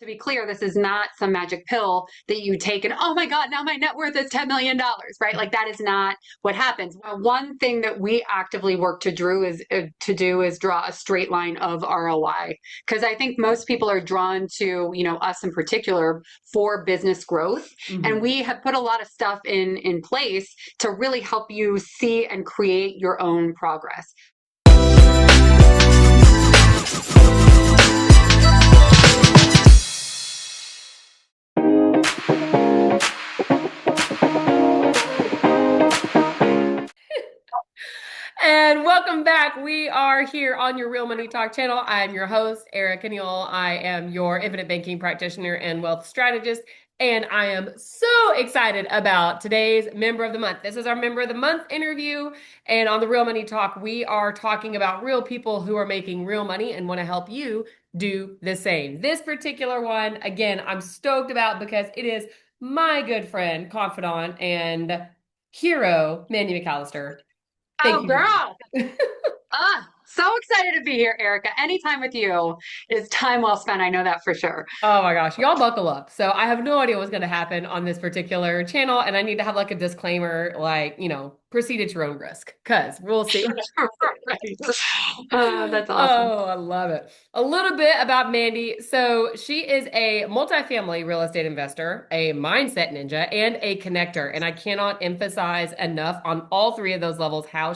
To be clear, this is not some magic pill that you take and, oh my God, now my net worth is $10 million, right? Like that is not what happens. Well, one thing that we actively work to do is draw a straight line of ROI. Because I think most people are drawn to, us in particular for business growth. And we have put a lot of stuff in place to really help you see and create your own progress. And welcome back. We are here on your Real Money Talk channel. I'm your host, Erica Neal. I am your infinite banking practitioner and wealth strategist. And I am so excited about today's Member of the Month. This is our Member of the Month interview. And on the Real Money Talk, we are talking about real people who are making real money and want to help you do the same. This particular one, again, I'm stoked about because it is my good friend, confidant, and hero, Mandy McAllister. Thank Oh, you. girl. So excited to be here, Erica. Anytime with you is time well spent. I know that for sure. Oh my gosh, y'all buckle up. So I have no idea what's going to happen on this particular channel, and I need to have like a disclaimer, like, proceed at your own risk, because we'll see. Right. That's awesome. Oh, I love it. A little bit about Mandy. So she is a multifamily real estate investor, a mindset ninja, and a connector. And I cannot emphasize enough on all three of those levels how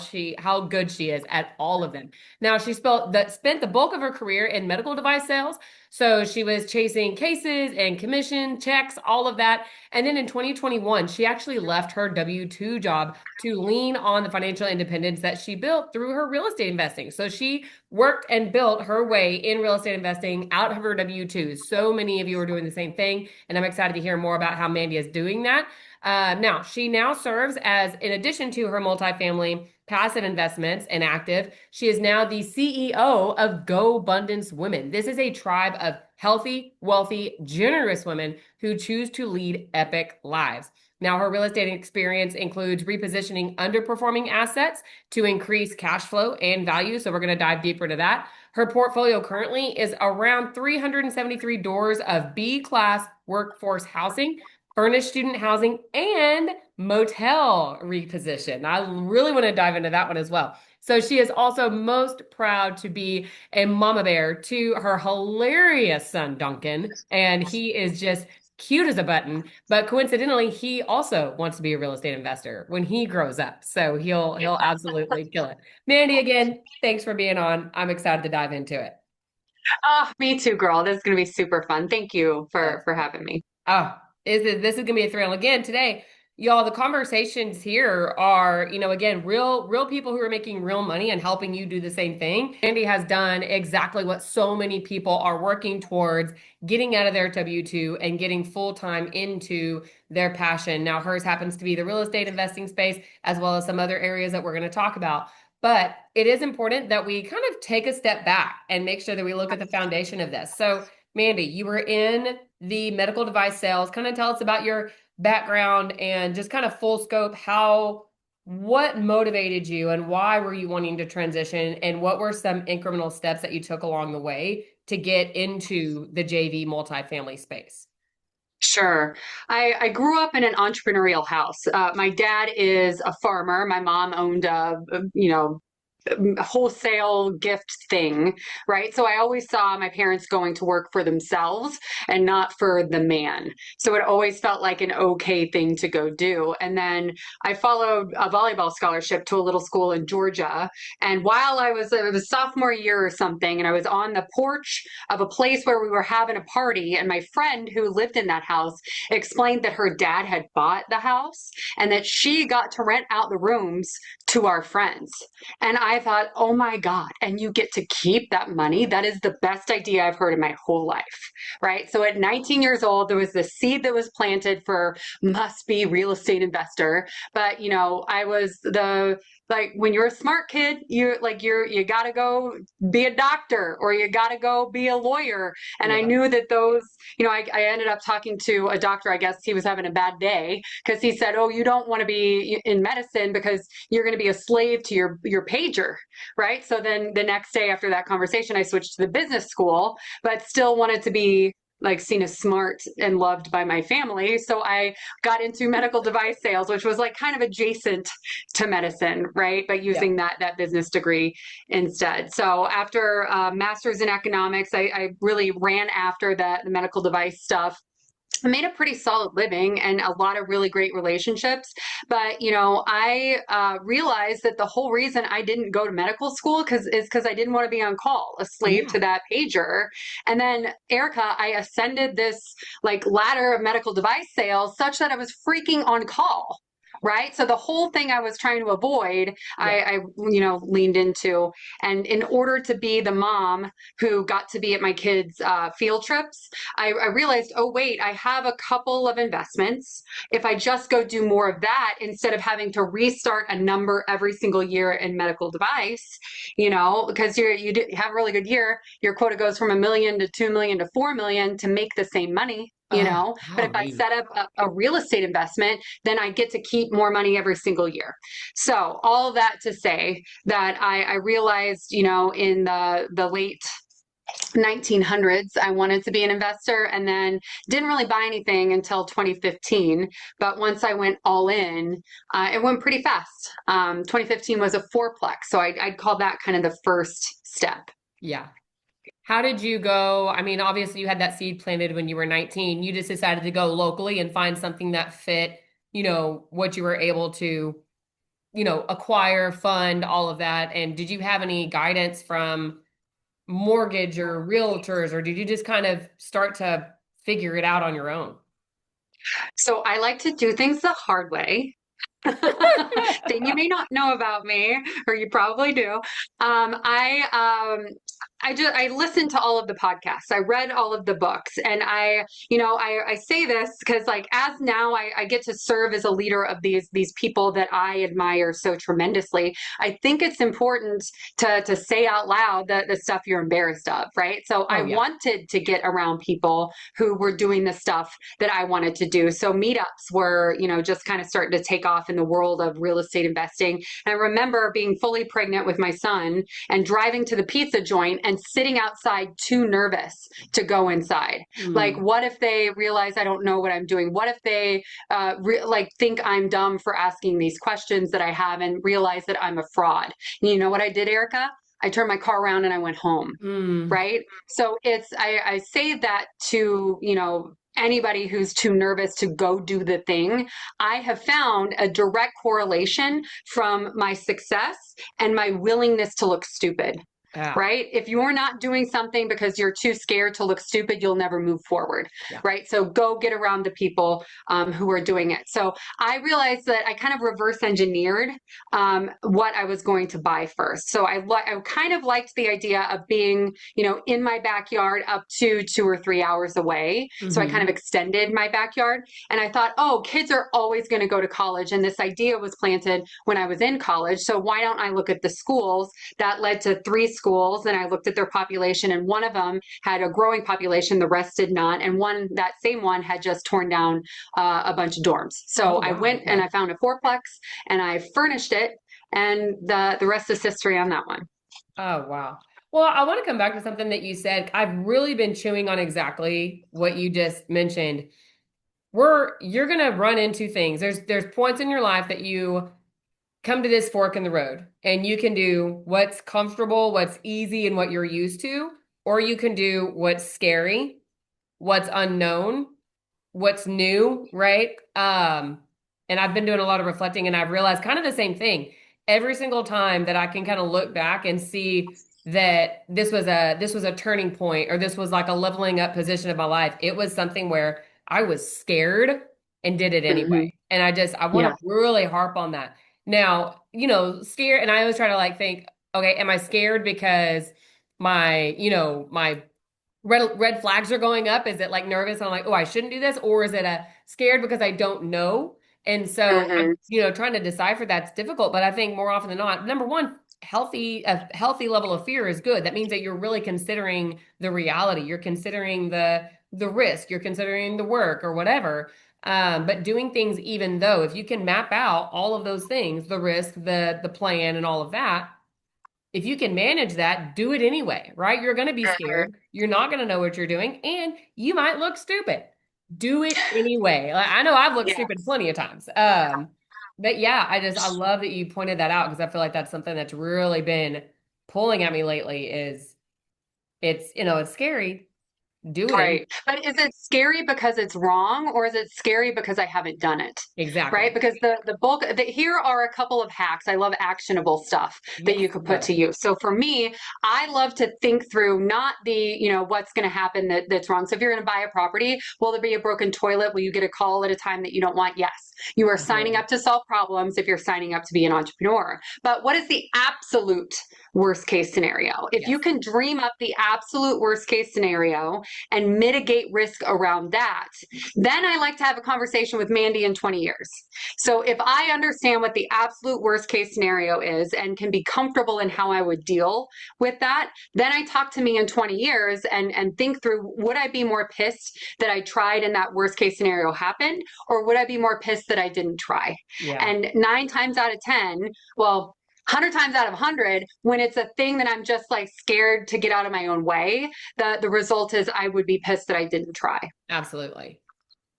good she is at all of them. Now, she spent the bulk of her career in medical device sales. So she was chasing cases and commission checks, all of that. And then in 2021, she actually left her W-2 job to lean on the financial independence that she built through her real estate investing. So she worked and built her way in real estate investing out of her W-2s. So many of you are doing the same thing. And I'm excited to hear more about how Mandy is doing that. Now, she now serves as, in addition to her multifamily passive investments and active, she is now the CEO of GoBundance Women. This is a tribe of healthy, wealthy, generous women who choose to lead epic lives. Now, her real estate experience includes repositioning underperforming assets to increase cash flow and value. So we're going to dive deeper into that. Her portfolio currently is around 373 doors of B-class workforce housing, furnished student housing, and motel reposition. I really want to dive into that one as well. So she is also most proud to be a mama bear to her hilarious son, Duncan, and he is just cute as a button. But coincidentally, he also wants to be a real estate investor when he grows up. So he'll absolutely kill it. Mandy, again, thanks for being on. I'm excited to dive into it. Oh, me too, girl. This is going to be super fun. Thank you for having me. Oh, this is gonna be a thrill. Again, today, y'all, the conversations here are, again, real people who are making real money and helping you do the same thing. Andy has done exactly what so many people are working towards, getting out of their W-2 and getting full-time into their passion. Now, hers happens to be the real estate investing space, as well as some other areas that we're going to talk about. But it is important that we kind of take a step back and make sure that we look at the foundation of this. So, Mandy, you were in the medical device sales. Kind of tell us about your background and just kind of full scope, what motivated you and why were you wanting to transition, and what were some incremental steps that you took along the way to get into the JV multifamily space? Sure. I grew up in an entrepreneurial house. My dad is a farmer. My mom owned a wholesale gift thing, right? So I always saw my parents going to work for themselves and not for the man. So it always felt like an okay thing to go do. And then I followed a volleyball scholarship to a little school in Georgia. And while it was sophomore year or something, and I was on the porch of a place where we were having a party, and my friend who lived in that house explained that her dad had bought the house and that she got to rent out the rooms to our friends. And I thought, oh my God, and you get to keep that money? That is the best idea I've heard in my whole life, right? So at 19 years old, there was this seed that was planted for must be real estate investor. But, I was like when you're a smart kid, you got to go be a doctor or you got to go be a lawyer. And I knew that those, I ended up talking to a doctor. I guess he was having a bad day because he said, oh, you don't want to be in medicine because you're going to be a slave to your pager, right? So then the next day after that conversation, I switched to the business school, but still wanted to be like seen as smart and loved by my family. So I got into medical device sales, which was like kind of adjacent to medicine, right? But Yeah. using that business degree instead. So after master's in economics, I really ran after the medical device stuff. I made a pretty solid living and a lot of really great relationships. But, I realized that the whole reason I didn't go to medical school is because I didn't want to be on call, a slave Yeah. to that pager. And then, Erica, I ascended this like ladder of medical device sales such that I was freaking on call. Right. So the whole thing I was trying to avoid, Yeah. I leaned into. And in order to be the mom who got to be at my kids' field trips, I realized, oh, wait, I have a couple of investments. If I just go do more of that instead of having to restart a number every single year in medical device, because have a really good year, your quota goes from 1 million to 2 million to 4 million to make the same money. Oh, But if I golly. set up a real estate investment, then I get to keep more money every single year. So all of that to say that I realized, in the late 1900s I wanted to be an investor, and then didn't really buy anything until 2015. But once I went all in, it went pretty fast. 2015 was a fourplex, so I'd call that kind of the first step. Yeah. How did you go? I mean, obviously you had that seed planted when you were 19. You just decided to go locally and find something that fit, what you were able to, acquire, fund, all of that. And did you have any guidance from mortgage or realtors, or did you just kind of start to figure it out on your own? So I like to do things the hard way. Thing you may not know about me, or you probably do. I listened to all of the podcasts. I read all of the books, and I say this because like as now I get to serve as a leader of these people that I admire so tremendously. I think it's important to say out loud the stuff you're embarrassed of, right? So I Oh, yeah. wanted to get around people who were doing the stuff that I wanted to do. So meetups were, just kind of starting to take off in the world of real estate investing. And I remember being fully pregnant with my son and driving to the pizza joint and sitting outside too nervous to go inside. Like, Mm. what if they realize I don't know what I'm doing? What if they think I'm dumb for asking these questions that I have and realize that I'm a fraud? And you know what I did, Erica? I turned my car around and I went home. Mm. Right. So I say that to, anybody who's too nervous to go do the thing. I have found a direct correlation from my success and my willingness to look stupid. Yeah. Right? If you're not doing something because you're too scared to look stupid, you'll never move forward. Yeah. Right? So go get around the people who are doing it. So I realized that I kind of reverse engineered what I was going to buy first. So I kind of liked the idea of being, in my backyard up to 2 or 3 hours away. So I kind Hmm. of extended my backyard, and I thought, oh, kids are always going to go to college. And this idea was planted when I was in college. So why don't I look at the schools that led to 3 schools? And I looked at their population, and one of them had a growing population, the rest did not. And that same one had just torn down a bunch of dorms. So Oh, I wow. went and I found a fourplex and I furnished it, and the rest is history on that one. Oh, wow. Well, I want to come back to something that you said. I've really been chewing on exactly what you just mentioned. You're gonna run into things. There's points in your life that you come to this fork in the road, and you can do what's comfortable, what's easy, and what you're used to, or you can do what's scary, what's unknown, what's new, right? And I've been doing a lot of reflecting, and I've realized kind of the same thing. Every single time that I can kind of look back and see that this was a turning point, or this was like a leveling up position of my life, it was something where I was scared and did it Mm-hmm. anyway. And I want Yeah. to really harp on that. Now, scared, and I always try to like think, okay, am I scared because my red flags are going up? Is it like nervous and I'm like, oh, I shouldn't do this? Or is it a scared because I don't know? And so Mm-hmm. I'm, trying to decipher that's difficult. But I think more often than not, number one, a healthy level of fear is good. That means that you're really considering the reality. You're considering the risk, you're considering the work or whatever. But doing things, even though if you can map out all of those things, the risk, the plan, and all of that, if you can manage that, do it anyway, right? You're going to be scared. You're not going to know what you're doing, and you might look stupid. Do it anyway. Like, I know I've looked Yeah, stupid plenty of times. But yeah, I love that you pointed that out because I feel like that's something that's really been pulling at me lately is it's scary. Do it anyway. right. But is it scary because it's wrong, or is it scary because I haven't done it? Right? Exactly. Because here are a couple of hacks. I love actionable stuff that Yes, you could put love to it. use. So for me, I love to think through not what's going to happen that's wrong. So if you're going to buy a property, will there be a broken toilet? Will you get a call at a time that you don't want? Yes. You are signing Absolutely. up to solve problems if you're signing up to be an entrepreneur. But what is the absolute worst case scenario? If you Yes. can dream up the absolute worst case scenario and mitigate risk around that, then I like to have a conversation with Mandy in 20 years. So if I understand what the absolute worst case scenario is and can be comfortable in how I would deal with that, then I talk to me in 20 years and think through, would I be more pissed that I tried and that worst case scenario happened? Or would I be more pissed that I didn't try? Yeah. And 9 times out of 10, well, 100 times out of 100, when it's a thing that I'm just like scared to get out of my own way, the result is I would be pissed that I didn't try. Absolutely.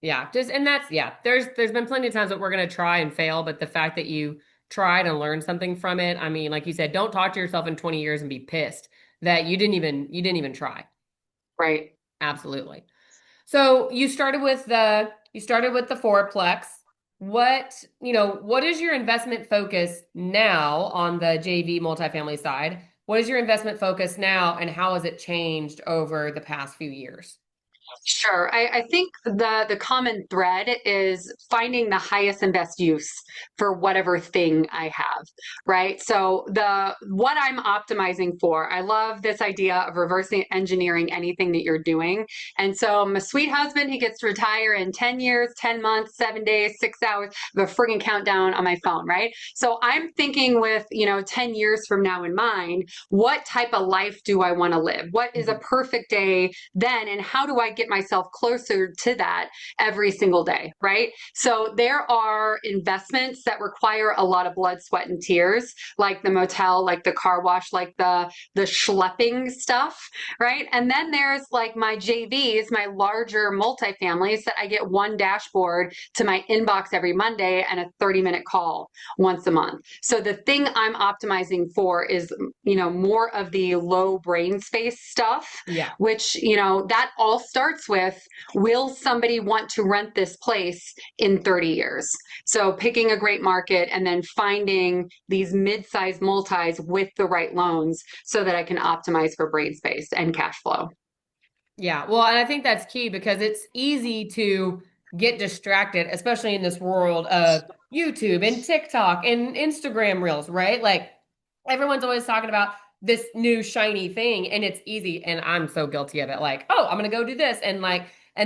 Yeah, just and that's yeah. There's been plenty of times that we're gonna try and fail, but the fact that you tried and learned something from it, I mean, like you said, don't talk to yourself in 20 years and be pissed that you didn't even try. Right. Absolutely. So you started with the fourplex. What is your investment focus now on the JV multifamily side? What is your investment focus now, and how has it changed over the past few years? Sure. I think the common thread is finding the highest and best use for whatever thing I have, right? So the what I'm optimizing for, I love this idea of reversing engineering anything that you're doing. And so my sweet husband, he gets to retire in 10 years, 10 months, 7 days, 6 hours, the friggin' countdown on my phone, right? So I'm thinking with, 10 years from now in mind, what type of life do I want to live? What is a Mhm. perfect day then, and how do I get myself closer to that every single day, right? So there are investments that require a lot of blood, sweat, and tears, like the motel, like the car wash, like the schlepping stuff, right? And then there's like my JVs, my larger multifamilies that I get one dashboard to my inbox every Monday and a 30-minute call once a month. So the thing I'm optimizing for is, more of the low brain space stuff, Yeah. which, that all starts with, will somebody want to rent this place in 30 years? So picking a great market and then finding these mid-sized multis with the right loans so that I can optimize for brain space and cash flow. Yeah, well, and I think that's key because it's easy to get distracted, especially in this world of YouTube and TikTok and Instagram Reels, right? Like everyone's always talking about this new shiny thing, and it's easy. And I'm so guilty of it. Like, oh, I'm gonna go do this, and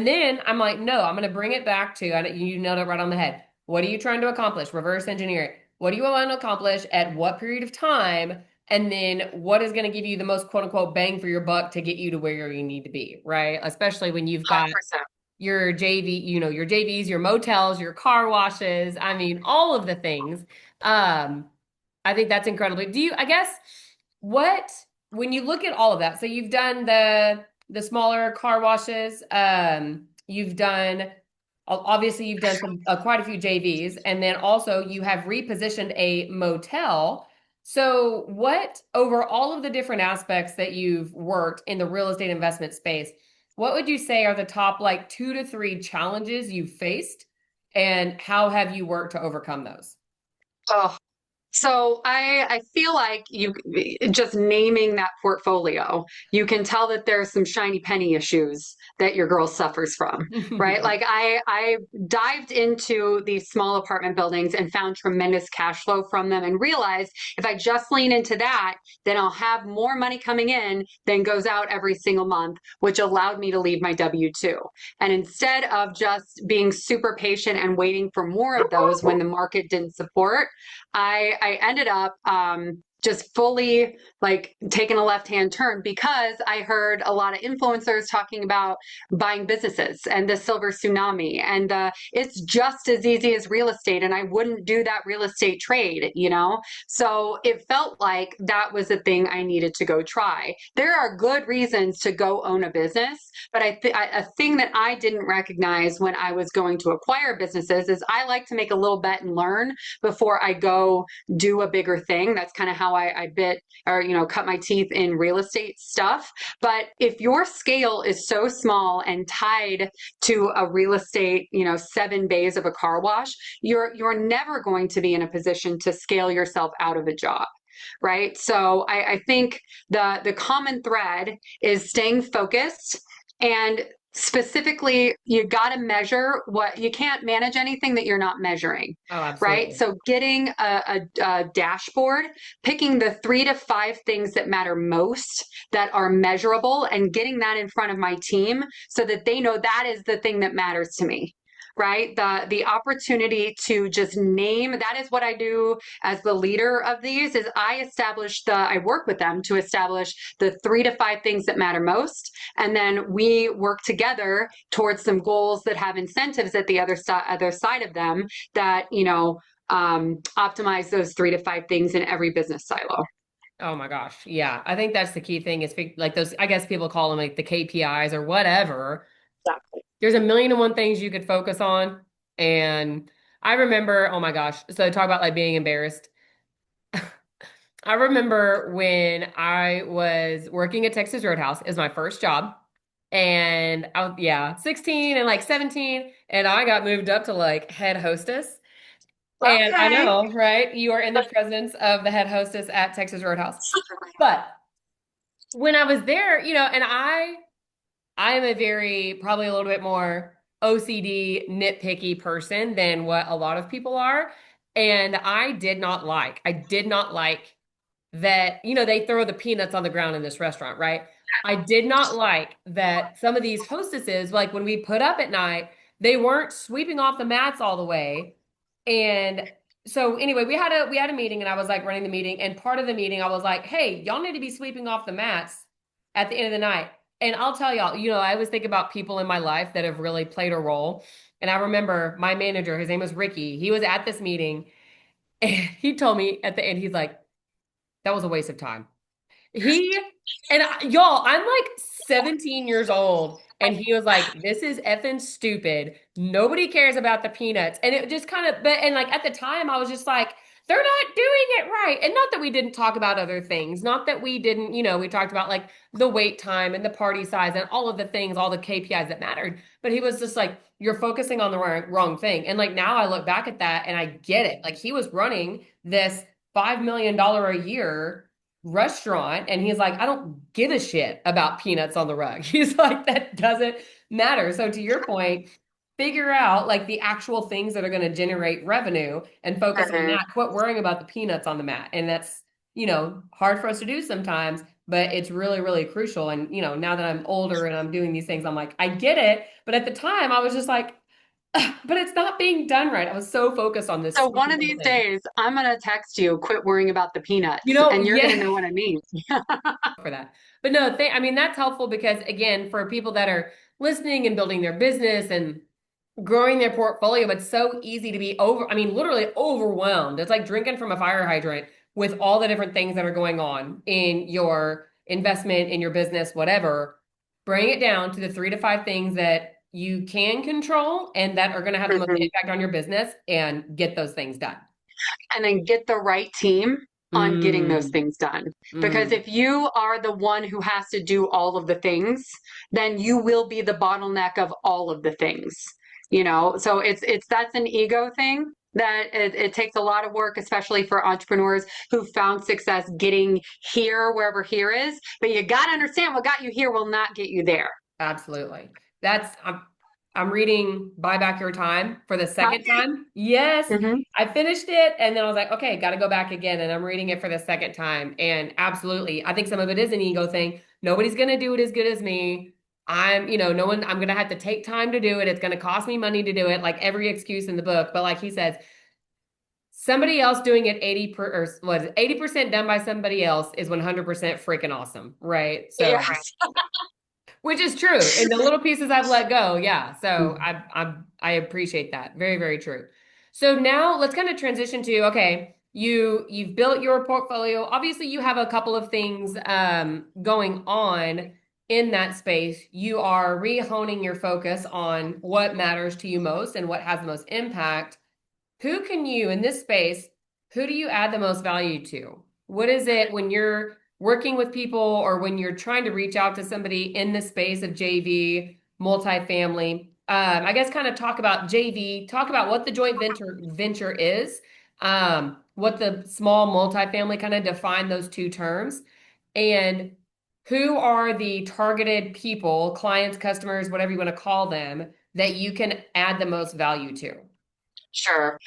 then I'm like, no, I'm gonna bring it back to, and you nailed it right on the head. What are you trying to accomplish? Reverse engineer it. What do you want to accomplish at what period of time? And then what is going to give you the most quote unquote bang for your buck to get you to where you need to be, right? Especially when you've got 100%. your JV, your JVs, your motels, your car washes. I mean, all of the things. Um, I think that's incredibly. I guess, what, when you look at all of that, so you've done the smaller car washes, obviously you've done quite a few JVs, and then also you have repositioned a motel. So what, over all of the different aspects that you've worked in the real estate investment space, what would you say are the top like 2 to 3 challenges you've faced, and how have you worked to overcome those? Oh, so I feel like you just naming that portfolio, you can tell that there's some shiny penny issues that your girl suffers from, right? Like I dived into these small apartment buildings and found tremendous cash flow from them and realized if I just lean into that, then I'll have more money coming in than goes out every single month, which allowed me to leave my W-2. And instead of just being super patient and waiting for more of those when the market didn't support, I ended up just fully like taken a left-hand turn because I heard a lot of influencers talking about buying businesses and the silver tsunami. And it's just as easy as real estate. And I wouldn't do that real estate trade, you know? So it felt like that was a thing I needed to go try. There are good reasons to go own a business, but a thing that I didn't recognize when I was going to acquire businesses is I like to make a little bet and learn before I go do a bigger thing. That's kind of how I bit or, you know, cut my teeth in real estate stuff. But if your scale is so small and tied to a real estate, you know, 7 bays of a car wash, you're never going to be in a position to scale yourself out of a job. Right. So I think the common thread is staying focused and specifically you got to measure what you can't manage anything that you're not measuring. Oh, Right. absolutely. So getting a dashboard, picking the 3 to 5 things that matter most that are measurable and getting that in front of my team so that they know that is the thing that matters to me. Right. The opportunity to just name that is what I do as the leader of these is I work with them to establish the 3 to 5 things that matter most. And then we work together towards some goals that have incentives at the other side of them that, you know, optimize those 3 to 5 things in every business silo. Oh my gosh. Yeah. I think that's the key thing is like those, I guess people call them like the KPIs or whatever. Exactly. There's a million and one things you could focus on. And I remember, oh my gosh. So talk about like being embarrassed. I remember when I was working at Texas Roadhouse, it was my first job. And I was, yeah, 16 and like 17. And I got moved up to like head hostess. And I Okay. know, right? You are in the presence of the head hostess at Texas Roadhouse. But when I was there, you know, and I am a very probably a little bit more OCD, nitpicky person than what a lot of people are. And I did not like that, you know, they throw the peanuts on the ground in this restaurant, right? I did not like that some of these hostesses, like when we put up at night, they weren't sweeping off the mats all the way. And so anyway, we had a meeting and I was like running the meeting. And part of the meeting, I was like, hey, y'all need to be sweeping off the mats at the end of the night. And I'll tell y'all, you know, I always think about people in my life that have really played a role. And I remember my manager, his name was Ricky. He was at this meeting and he told me at the end, he's like, that was a waste of time. He y'all, I'm like 17 years old, and he was like, "This is effing stupid. Nobody cares about the peanuts." And it just kind of, but and like at the time, I was just like, "They're not doing it right." And not that we didn't talk about other things, not that we didn't, you know, we talked about like the wait time and the party size and all of the things, all the KPIs that mattered. But he was just like, "You're focusing on the wrong thing." And like now, I look back at that and I get it. Like he was running this $5 million a year restaurant and he's like, I don't give a shit about peanuts on the rug. He's like, that doesn't matter. So to your point, figure out like the actual things that are going to generate revenue and focus on Mhm. that. Quit worrying about the peanuts on the mat. And that's, you know, hard for us to do sometimes, but it's really, really crucial. And, you know, now that I'm older and I'm doing these things, I'm like, I get it. But at the time I was just like, but it's not being done right. I was so focused on this So one stupid of little these thing. days, I'm going to text you, quit worrying about the You peanuts, know, and you're going to yeah. know what I mean. For that. But no, I mean, that's helpful because, again, for people that are listening and building their business and growing their portfolio, it's so easy to be I mean, literally overwhelmed. It's like drinking from a fire hydrant with all the different things that are going on in your investment, in your business, whatever. Bring it down to the 3 to 5 things that you can control and that are going to have the most Mhm. impact on your business and get those things done. And then get the right team on getting those Mm, things done. Because mm. if you are the one who has to do all of the things, then you will be the bottleneck of all of the things. You know, so it's that's an ego thing that it takes a lot of work, especially for entrepreneurs who found success getting here wherever here is. But you got to understand what got you here will not get you there. Absolutely. That's I'm reading Buy Back Your Time for the second Okay. time. Yes. Mhm. I finished it and then I was like, okay, got to go back again and I'm reading it for the second time and absolutely, I think some of it is an ego thing. Nobody's going to do it as good as me. You know, no one I'm going to have to take time to do it. It's going to cost me money to do it, like every excuse in the book, but like he says, somebody else doing it 80% done by somebody else is 100% freaking awesome, right? So, Yes. which is true. In the little pieces I've let go, yeah. So I appreciate that. Very, very true. So now let's kind of transition to, okay, you've built your portfolio. Obviously, you have a couple of things going on in that space. You are rehoning your focus on what matters to you most and what has the most impact. Who can you, in this space, who do you add the most value to? What is it when you're working with people or when you're trying to reach out to somebody in the space of JV, multifamily? I guess kind of talk about JV, talk about what the joint venture is, what the small multifamily kind of define those two terms, and who are the targeted people, clients, customers, whatever you want to call them, that you can add the most value to. Sure.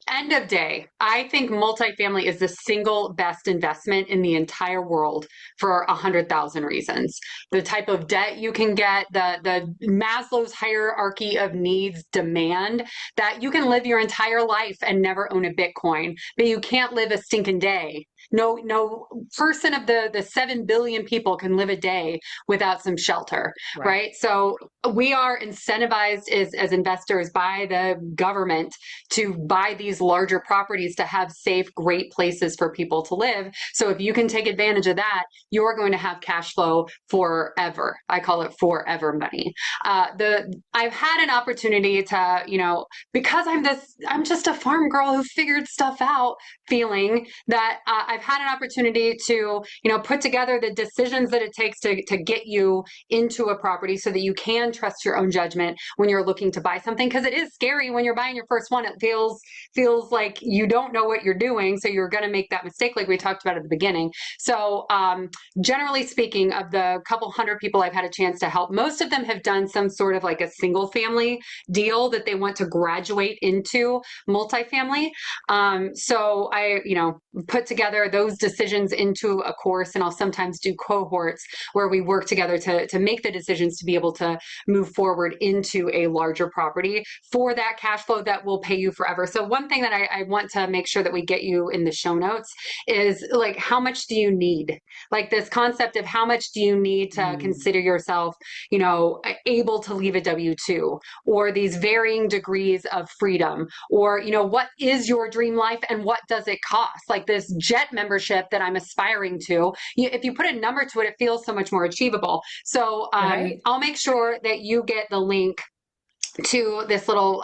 End of day, I think multifamily is the single best investment in the entire world for 100,000 reasons. The type of debt you can get, the Maslow's hierarchy of needs demand that you can live your entire life and never own a Bitcoin, but you can't live a stinking day. No person of the 7 billion people can live a day without some shelter, Right. right? So we are incentivized as investors by the government to buy these larger properties to have safe, great places for people to live. So if you can take advantage of that, you're going to have cash flow forever. I call it forever money. I've had an opportunity to, because I'm just a farm girl who figured stuff out, feeling that I've had an opportunity to, put together the decisions that it takes to get you into a property so that you can trust your own judgment when you're looking to buy something, because it is scary when you're buying your first one. It feels like you don't know what you're doing, so you're going to make that mistake like we talked about at the beginning. So generally speaking, of the couple hundred people I've had a chance to help, most of them have done some sort of like a single family deal that they want to graduate into multifamily. So I put together those decisions into a course, and I'll sometimes do cohorts where we work together to make the decisions to be able to move forward into a larger property for that cash flow that will pay you forever. So one thing that I want to make sure that we get you in the show notes is, like, how much do you need? Like, this concept of how much do you need to consider yourself, able to leave a W-2, or these varying degrees of freedom, or, what is your dream life and what does it cost? Like this jet membership that I'm aspiring to, if you put a number to it, it feels so much more achievable. So Right. I'll make sure that you get the link to this little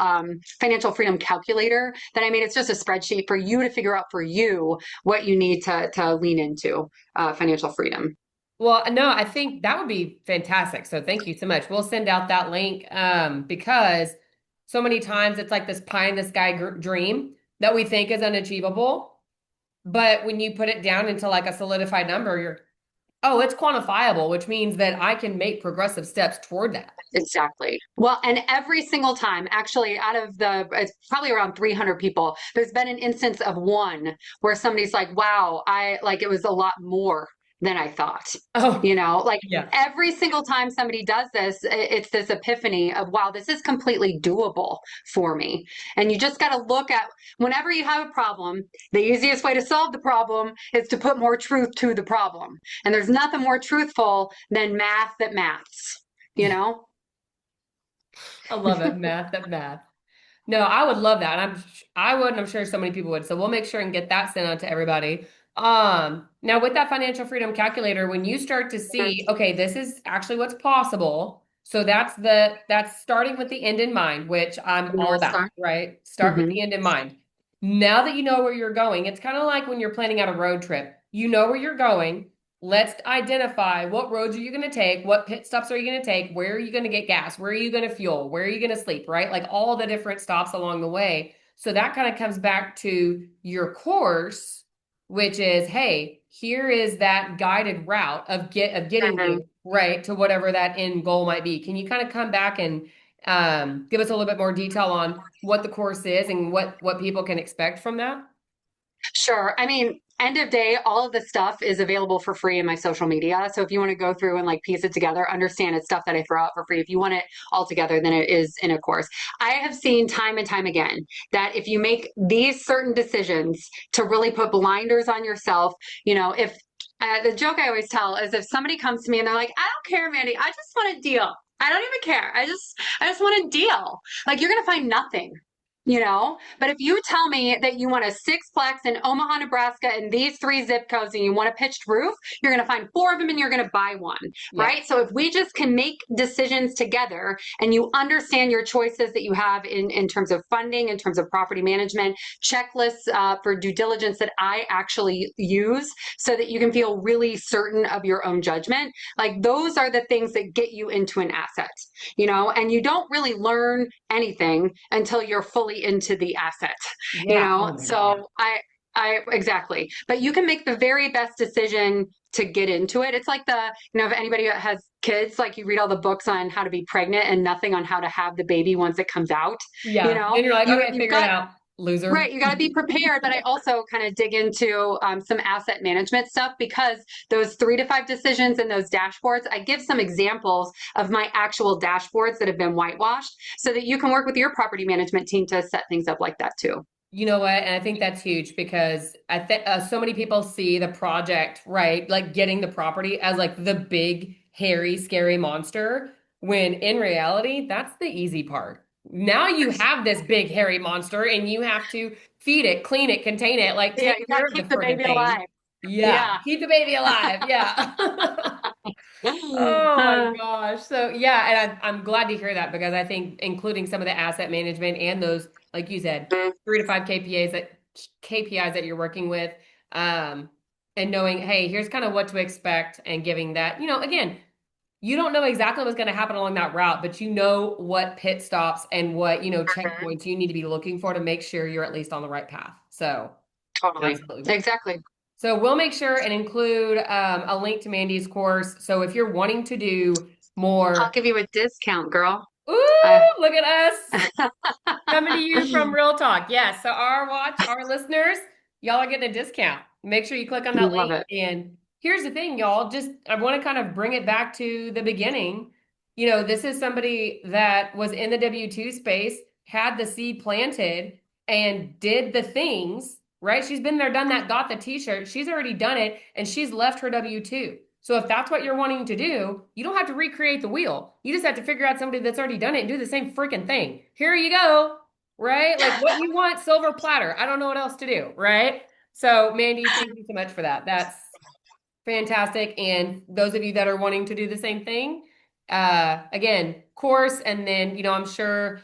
financial freedom calculator that I made. It's just a spreadsheet for you to figure out for you what you need to lean into financial freedom. Well, no, I think that would be fantastic. So thank you so much. We'll send out that link because so many times it's like this pie in the sky dream that we think is unachievable. But when you put it down into like a solidified number, oh, it's quantifiable, which means that I can make progressive steps toward that. Exactly. Well, and every single time, actually, out of it's probably around 300 people, there's been an instance of one where somebody's like, wow, it was a lot more than I thought. Oh, Like yeah. every single time somebody does this, it's this epiphany of, wow, this is completely doable for me. And you just got to look at, whenever you have a problem, the easiest way to solve the problem is to put more truth to the problem. And there's nothing more truthful than math that maths, you know? I love it. Math, that math. No, I would love that. I would, and I'm sure so many people would. So we'll make sure and get that sent out to everybody. Now with that financial freedom calculator, when you start to see, okay, this is actually what's possible. So that's starting with the end in mind, which I'm all North about, Star. right? Start with Mm-hmm. the end in mind. Now that you know where you're going, it's kind of like when you're planning out a road trip. You know where you're going. Let's identify what roads are you going to take, what pit stops are you going to take, where are you going to get gas, where are you going to fuel, where are you going to sleep, right? Like all the different stops along the way. So that kind of comes back to your course, which is, hey, here is that guided route of getting Mm-hmm. you right to whatever that end goal might be. Can you kind of come back and give us a little bit more detail on what the course is and what people can expect from that? Sure. I mean, end of day, all of the stuff is available for free in my social media. So if you want to go through and like piece it together, understand it's stuff that I throw out for free. If you want it all together, then it is in a course. I have seen time and time again that if you make these certain decisions to really put blinders on yourself, if the joke I always tell is if somebody comes to me and they're like, I don't care, Mandy, I just want a deal. I don't even care. I just want a deal. Like you're going to find nothing. But if you tell me that you want a sixplex in Omaha, Nebraska, and these 3 zip codes, and you want a pitched roof, you're going to find 4 of them and you're going to buy one, Yeah. right? So if we just can make decisions together and you understand your choices that you have in terms of funding, in terms of property management, checklists for due diligence that I actually use so that you can feel really certain of your own judgment, like those are the things that get you into an asset, and you don't really learn anything until you're fully into the asset, Yeah. Oh my God. so I exactly, but you can make the very best decision to get into it. It's like if anybody that has kids, like you read all the books on how to be pregnant and nothing on how to have the baby once it comes out, Yeah. Then you're like, okay, you've figure it got out, loser. right. You got to be prepared. But I also kind of dig into some asset management stuff because those 3 to 5 decisions and those dashboards, I give some examples of my actual dashboards that have been whitewashed so that you can work with your property management team to set things up like that too. You know what? And I think that's huge because I think so many people see the project, right? Like getting the property as like the big, hairy, scary monster, when in reality, that's the easy part. Now you have this big, hairy monster and you have to feed it, clean it, contain it, like Yeah, take you got care to of the keep the friggin' baby thing. alive. Yeah. Yeah. Keep the baby alive. Yeah. Oh my Uh, gosh. So yeah, and I'm glad to hear that because I think including some of the asset management and those, like you said, 3 to 5 KPIs that you're working with, um, and knowing, hey, here's kind of what to expect and giving that, again, you don't know exactly what's going to happen along that route, but you know what pit stops and what, checkpoints you need to be looking for to make sure you're at least on the right path. So totally. absolutely. Exactly. So we'll make sure and include a link to Mandy's course. So if you're wanting to do I'll more, give you a discount, girl. ooh, I look at us coming to you from Real Talk. Yes. So our listeners, y'all are getting a discount. Make sure you click on that love link. it. And here's the thing, y'all. Just I want to kind of bring it back to the beginning. This is somebody that was in the W-2 space, had the seed planted, and did the things, right? She's been there, done that, got the t-shirt. She's already done it, and she's left her W-2. So if that's what you're wanting to do, you don't have to recreate the wheel. You just have to figure out somebody that's already done it and do the same freaking thing. Here you go, right? Like what you want, silver platter. I don't know what else to do, right? So, Mandy, thank you so much for that. That's fantastic. And those of you that are wanting to do the same thing, again, course, and then, I'm sure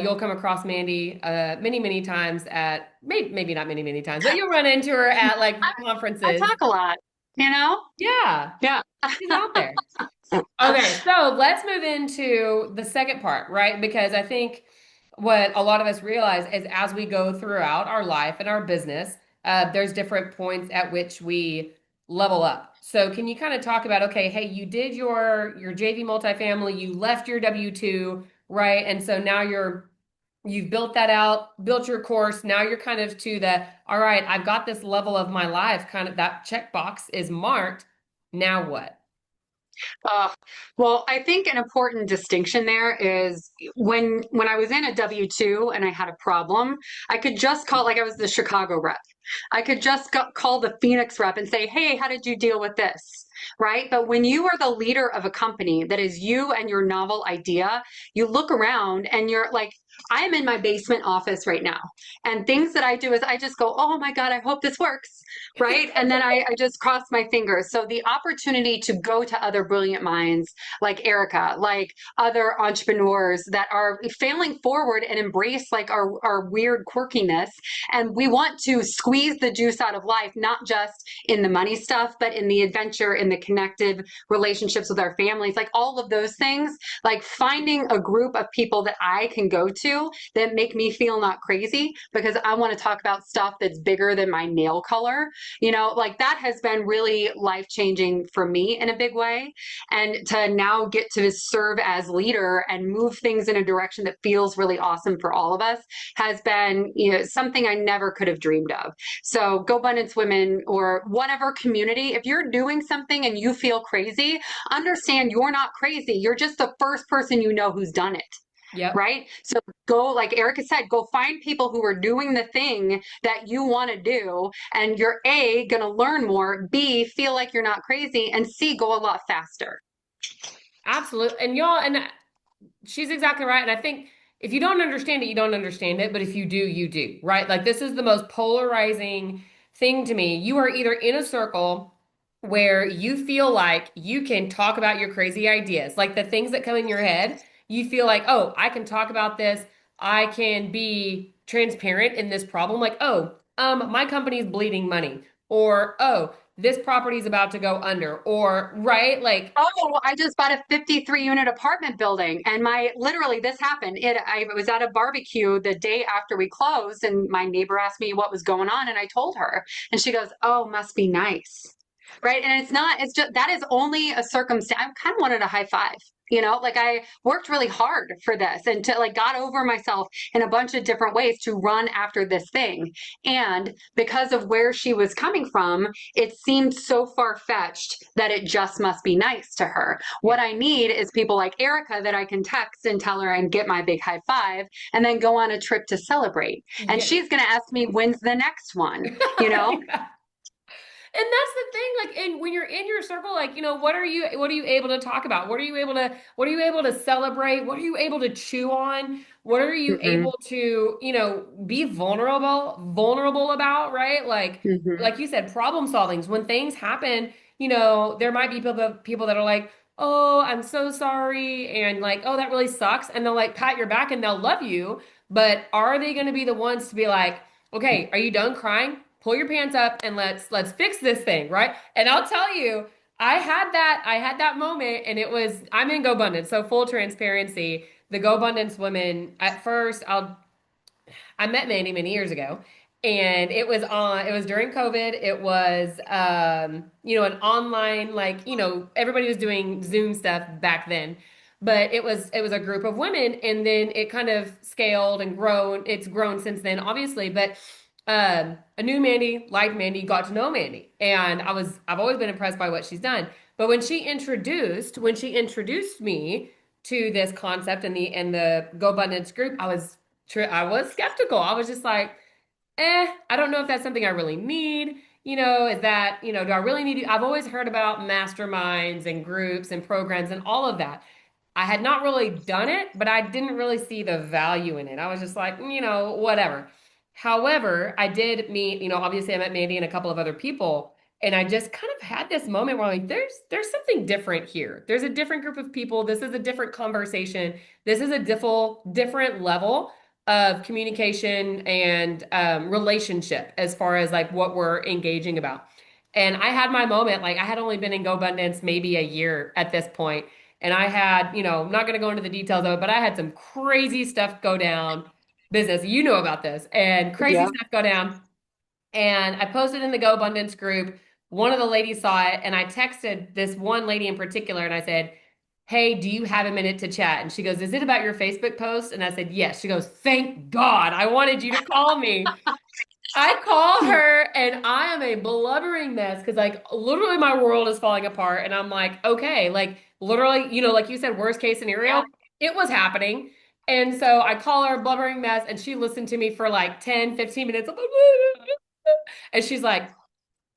you'll come across Mandy many, many times at, maybe not many, many times, but you'll run into her at like I conferences. talk a lot, you know? Yeah, Yeah. she's out there. Okay, so let's move into the second part, right? Because I think what a lot of us realize is as we go throughout our life and our business, there's different points at which we level up. So can you kind of talk about, okay, hey, you did your JV multifamily, you left your W-2, right? And so now you've built that out, built your course. Now you're kind of to the, all right, I've got this level of my life, kind of that checkbox is marked. Now what? Uh, well, I think an important distinction there is when I was in a W-2 and I had a problem, I could just call, like I was the Chicago rep. I could just call the Phoenix rep and say, "Hey, how did you deal with this?" Right? But when you are the leader of a company that is you and your novel idea, you look around and you're like, I am in my basement office right now. And things that I do is I just go, "Oh my God, I hope this works." Right. And then I just cross my fingers. So the opportunity to go to other brilliant minds like Erica, like other entrepreneurs that are failing forward and embrace like our weird quirkiness. And we want to squeeze the juice out of life, not just in the money stuff, but in the adventure, in the connected relationships with our families, like all of those things, like finding a group of people that I can go to to that make me feel not crazy, because I want to talk about stuff that's bigger than my nail color. Like that has been really life changing for me in a big way. And to now get to serve as leader and move things in a direction that feels really awesome for all of us has been, something I never could have dreamed of. So GoBundance Women or whatever community, if you're doing something and you feel crazy, understand you're not crazy. You're just the first person who's done it. Yep. Right. So go, like Erica said, go find people who are doing the thing that you want to do. And you're A, going to learn more, B, feel like you're not crazy, and C, go a lot faster. Absolutely. And y'all, and she's exactly right. And I think if you don't understand it, you don't understand it. But if you do, you do, right? Like this is the most polarizing thing to me. You are either in a circle where you feel like you can talk about your crazy ideas, like the things that come in your head. You feel like, oh, I can talk about this. I can be transparent in this problem. Like, oh, my company's bleeding money, or oh, this property is about to go under, or right, like, Oh, I just bought a 53 unit apartment building, and literally this happened. I was at a barbecue the day after we closed, and my neighbor asked me what was going on, and I told her, and she goes, "Oh, must be nice." Right. And it's not, it's just, that is only a circumstance. I kind of wanted a high five. Like I worked really hard for this and to like got over myself in a bunch of different ways to run after this thing. And because of where she was coming from, it seemed so far fetched that it just must be nice to her. yeah, What I need is people like Erica that I can text and tell her and get my big high five and then go on a trip to celebrate. And yes. she's going to ask me, when's the next one? You know? Yeah. And that's the thing, like, and when you're in your circle, like, what are you able to talk about? What are you able to celebrate? What are you able to chew on? What are you Mm-hmm. able to, be vulnerable about, right? Mm-hmm. Like you said, problem solvings. When things happen, there might be people that are like, oh, I'm so sorry, and like, oh, that really sucks. And they'll like pat your back and they'll love you. But are they going to be the ones to be like, okay, are you done crying? Pull your pants up and let's fix this thing, right? And I'll tell you, I had that moment, and it was, I'm in GoBundance, so full transparency. The GoBundance women, at first, I met Mandy many years ago, and it was during COVID. It was an online, like, everybody was doing Zoom stuff back then. But it was a group of women, and then it kind of scaled and grown. It's grown since then, obviously. But I knew Mandy, liked Mandy, got to know Mandy, and I've always been impressed by what she's done. But when she introduced me to this concept and the GoBundance group, I was skeptical. I was just like, I don't know if that's something I really need. Is that, do I really need to? I've always heard about masterminds and groups and programs and all of that. I had not really done it, but I didn't really see the value in it. I was just like, whatever. However, I did meet, obviously I met Mandy and a couple of other people, and I just kind of had this moment where I'm like, there's something different here. There's a different group of people. This is a different conversation. This is a different level of communication and relationship as far as like what we're engaging about. And I had my moment, like I had only been in GoBundance maybe a year at this point, and I had, I'm not going to go into the details of it, but I had some crazy stuff go down. Business, you know about this, and crazy Yeah. stuff go down. And I posted in the GoBundance group. One of the ladies saw it, and I texted this one lady in particular, and I said, "Hey, do you have a minute to chat?" And she goes, "Is it about your Facebook post?" And I said, "Yes." She goes, "Thank God. I wanted you to call me." I call her, and I am a blubbering mess because, like, literally my world is falling apart. And I'm like, okay, like, literally, like you said, worst case Yeah. scenario, it was happening. And so I call her a blubbering mess, and she listened to me for like 10, 15 minutes. And she's like,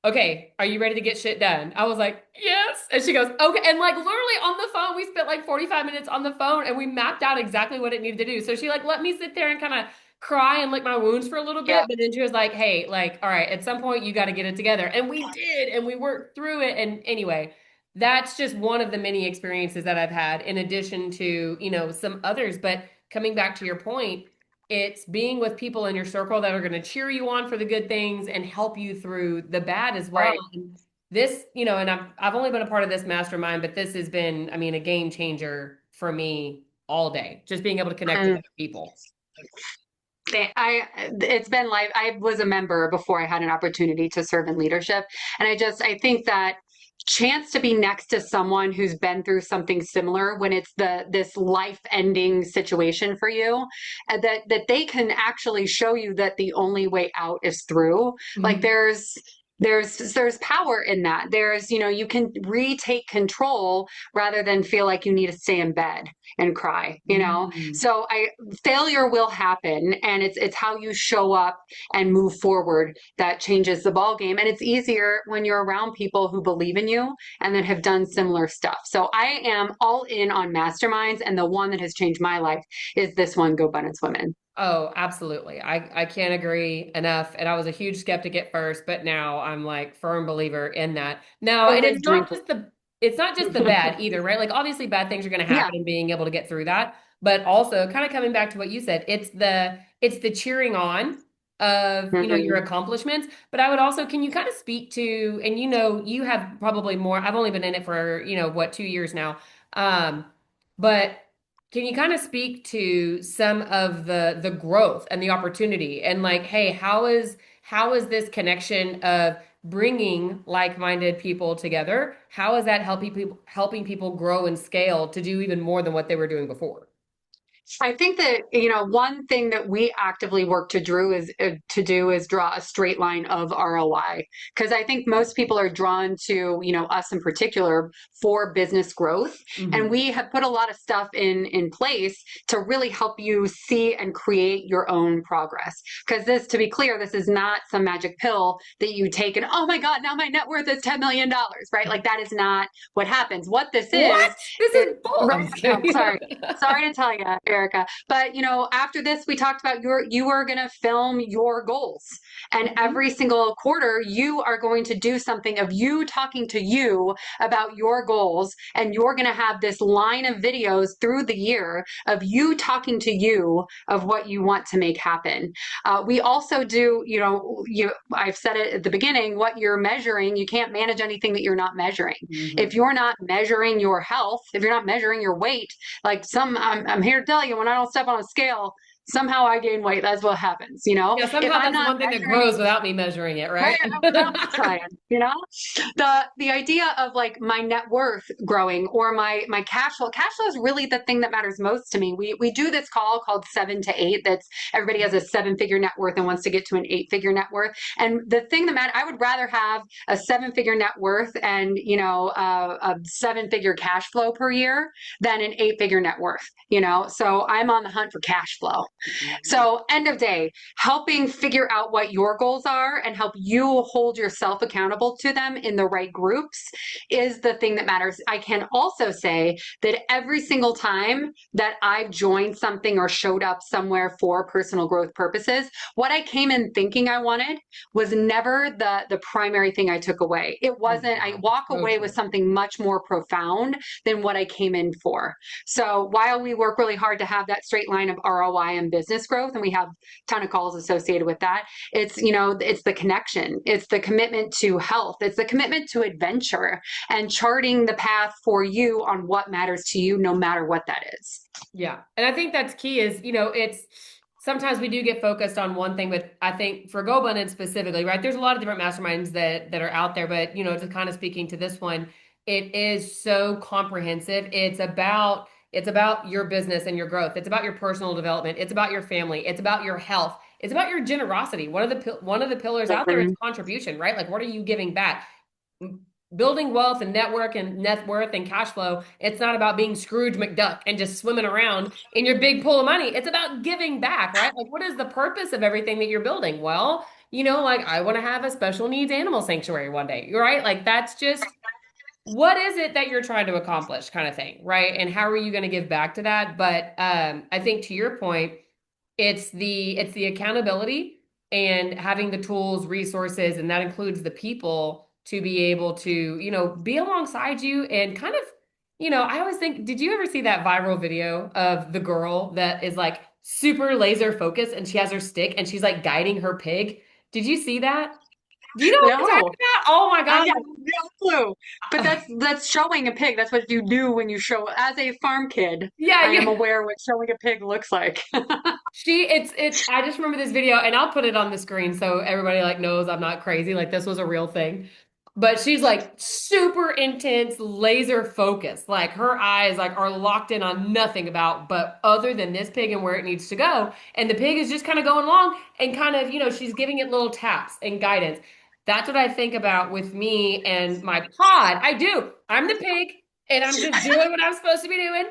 okay, are you ready to get shit done? I was like, yes. And she goes, okay. And like literally on the phone, we spent like 45 minutes on the phone, and we mapped out exactly what it needed to do. So she like let me sit there and kind of cry and lick my wounds for a little Yeah. bit. But then she was like, hey, like, all right, at some point you got to get it together. And we did, and we worked through it. And anyway, that's just one of the many experiences that I've had in addition to, some others. But coming back to your point, it's being with people in your circle that are going to cheer you on for the good things and help you through the bad as well. Right. And this, and I've only been a part of this mastermind, but this has been, I mean, a game changer for me all day. Just being able to connect with Mm. other people. It's been life. I was a member before I had an opportunity to serve in leadership. And I think that chance to be next to someone who's been through something similar when it's this life ending situation for you, that they can actually show you that the only way out is through. Like Mhm. there's power in that. You can retake control rather than feel like you need to stay in bed and cry. Mm. So I failure will happen, and it's how you show up and move forward that changes the ball game. And it's easier when you're around people who believe in you and that have done similar stuff. So I am all in on masterminds, and the one that has changed my life is this one, GoBundance Women. Oh, absolutely. I can't agree enough. And I was a huge skeptic at first, but now I'm like firm believer in that. Now, Oh, and big drinker. it's not just the bad either, right? Like obviously bad things are going to Yeah. happen and being able to get through that, but also kind of coming back to what you said, it's the cheering on of, your Mhm. accomplishments. But I would also, can you kind of speak to, and you have probably more, I've only been in it for, what, 2 years now. But can you kind of speak to some of the growth and the opportunity and like, hey, how is this connection of bringing like-minded people together? How is that helping people grow and scale to do even more than what they were doing before? I think that, one thing that we actively work to do is draw a straight line of ROI. Because I think most people are drawn to, us in particular for business growth. And Hmm. we have put a lot of stuff in place to really help you see and create your own progress. Because to be clear, this is not some magic pill that you take and, oh my God, now my net worth is $10 million, right? Like that is not what happens. What this What? This is is bull. I'm right. just No, kidding. sorry to tell you, Erica. But after this, we talked about you are going to film your goals, and Mhm. every single quarter, you are going to do something of you talking to you about your goals, and you're going to have this line of videos through the year of you talking to you of what you want to make happen. We also do, I've said it at the beginning, what you're measuring, you can't manage anything that you're not measuring. If Mhm. you're not measuring your health, if you're not measuring your weight, like I'm here to tell you, when I don't step on a scale, somehow I gain weight. That's what happens. Yeah, If somehow I'm that's not one thing that measuring, grows without me measuring it, right? right? I'm the idea of like my net worth growing or my cash flow. Cash flow is really the thing that matters most to me. We do this call called 7 to 8. That's everybody has a 7 figure net worth and wants to get to an 8 figure net worth. And the thing that matters, I would rather have a 7 figure net worth and a 7 figure cash flow per year than an 8 figure net worth. So I'm on the hunt for cash flow. Mhm. So, end of day, helping figure out what your goals are and help you hold yourself accountable to them in the right groups is the thing that matters. I can also say that every single time that I've joined something or showed up somewhere for personal growth purposes, what I came in thinking I wanted was never the primary thing I took away. It Oh my wasn't, I God. walk So away with true. something much more profound than what I came in for. So while we work really hard to have that straight line of ROI and business growth, and we have a ton of calls associated with that, it's the connection, it's the commitment to health, it's the commitment to adventure and charting the path for you on what matters to you, no matter what that is. Yeah. And I think that's key is, it's sometimes we do get focused on one thing, but I think for GoBundance specifically, right, there's a lot of different masterminds that are out there, but to kind of speaking to this one, it is so comprehensive. It's about your business and your growth. It's about your personal development. It's about your family. It's about your health. It's about your generosity. One of the pillars out there is Mhm. contribution, right? Like what are you giving back? Building wealth and network and net worth and cash flow, it's not about being Scrooge McDuck and just swimming around in your big pool of money. It's about giving back, right? Like, what is the purpose of everything that you're building? Well, like I want to have a special needs animal sanctuary one day, right? Like, that's just what is it that you're trying to accomplish, kind of thing, right? And how are you going to give back to that? But I think to your point, it's the accountability and having the tools, resources, and that includes the people to be able to, be alongside you and kind of, I always think, did you ever see that viral video of the girl that is like super laser focused and she has her stick and she's like guiding her pig? Did you see that? Do you know what I'm No, talking about? Oh my I God. have no clue. But that's showing a pig. That's what you do when you show. As a farm kid, Yeah, I am yeah. aware what showing a pig looks like. It's I just remember this video and I'll put it on the screen so everybody like knows I'm not crazy. Like this was a real thing. But she's like super intense, laser focused. Like her eyes like are locked in on nothing about but other than this pig and where it needs to go. And the pig is just kind of going along and kind of, she's giving it little taps and guidance. That's what I think about with me and my pod. I do. I'm the pig and I'm just doing what I'm supposed to be doing.